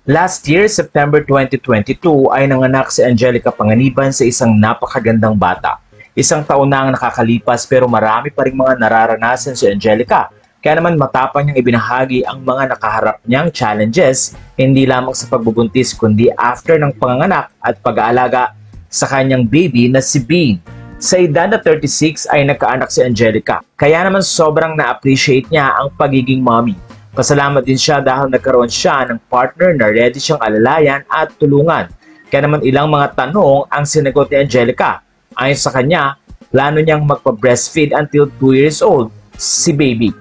Last year, September 2022, ay nanganak si Angelica Panganiban sa isang napakagandang bata. Isang taon na ang nakakalipas pero marami pa ring mga nararanasan si Angelica. Kaya naman matapang niyang ibinahagi ang mga nakaharap niyang challenges, hindi lamang sa pagbubuntis kundi after ng panganganak at pag-aalaga sa kanyang baby na si Bean. Sa edad na 36 ay nagkaanak si Angelica, kaya naman sobrang na-appreciate niya ang pagiging mommy. Pasalamat din siya dahil nagkaroon siya ng partner na ready siyang alalayan at tulungan. Kaya naman ilang mga tanong ang sinagot ni Angelica. Ayon sa kanya, plano niyang magpa-breastfeed until 2 years old si baby.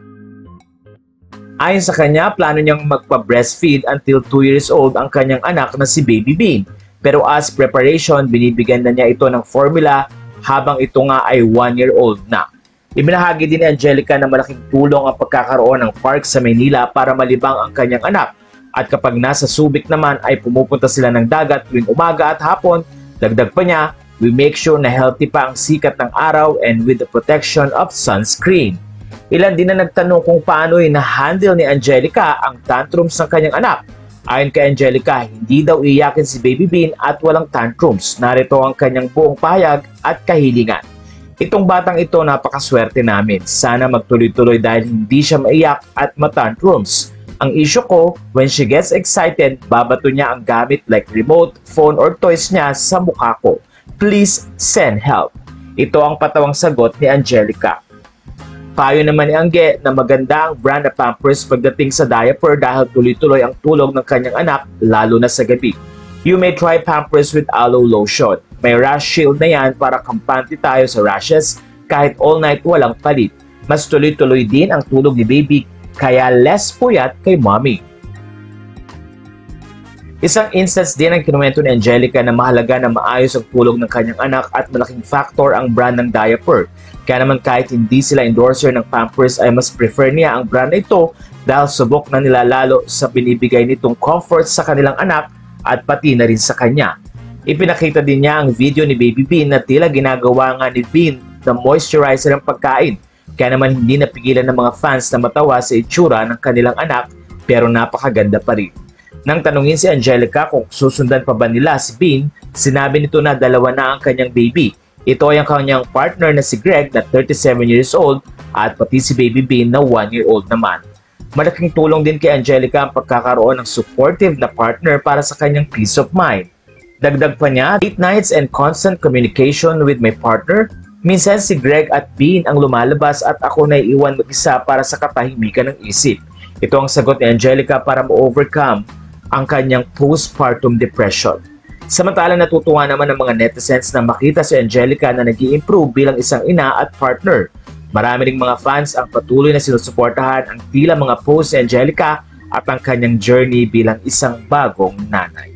Ayon sa kanya, plano niyang magpa-breastfeed until 2 years old ang kanyang anak na si Baby Bean. Pero as preparation, binibigyan na niya ito ng formula habang ito nga ay 1-year-old na. Ibinahagi din ni Angelica na malaking tulong ang pagkakaroon ng park sa Maynila para malibang ang kanyang anak. At kapag nasa Subic naman ay pumupunta sila ng dagat tuwing umaga at hapon. Dagdag pa niya, we make sure na healthy pa ang sikat ng araw and with the protection of sunscreen. Ilan din na nagtanong kung paano na-handle ni Angelica ang tantrums ng kanyang anak. Ayon kay Angelica, hindi daw iyakin si Baby Bean at walang tantrums. Narito ang kanyang buong pahayag at kahilingan. Itong batang ito napakaswerte namin. Sana magtuloy-tuloy dahil hindi siya maiyak at matantrums. Ang issue ko, when she gets excited, babato niya ang gamit like remote, phone or toys niya sa mukha ko. Please send help. Ito ang patawang sagot ni Angelica. Payo naman ni Angge na maganda ang brand na Pampers pagdating sa diaper dahil tuloy-tuloy ang tulog ng kanyang anak lalo na sa gabi. You may try Pampers with aloe lotion. May rash shield na yan para kampante tayo sa rashes kahit all night walang palit. Mas tuloy-tuloy din ang tulog ni baby kaya less puyat kay mommy. Isang instance din ang kinuwento ni Angelica na mahalaga na maayos ang tulog ng kanyang anak at malaking factor ang brand ng diaper. Kaya naman kahit hindi sila endorser ng Pampers ay mas prefer niya ang brand na ito dahil subok na nila lalo sa binibigay nitong comfort sa kanilang anak at pati na rin sa kanya. Ipinakita din niya ang video ni Baby Bean na tila ginagawa nga ni Bean na moisturizer ng pagkain. Kaya naman hindi napigilan ng mga fans na matawa sa itsura ng kanilang anak pero napakaganda pa rin. Nang tanungin si Angelica kung susundan pa ba nila si Bean, sinabi nito na 2 na ang kanyang baby. Ito ay ang kanyang partner na si Greg na 37 years old at pati si Baby Bean na 1-year-old naman. Malaking tulong din kay Angelica ang pagkakaroon ng supportive na partner para sa kanyang peace of mind. Dagdag pa niya, late nights and constant communication with my partner. Minsan si Greg at Bean ang lumalabas at ako na iiwan mag-isa para sa katahimikan ng isip. Ito ang sagot ni Angelica para ma-overcome ang kanyang postpartum depression. Samantalang natutuwa naman ng mga netizens na makita si Angelica na nag-i-improve bilang isang ina at partner. Marami ring mga fans ang patuloy na sinusuportahan ang tila mga posts ni Angelica at ang kanyang journey bilang isang bagong nanay.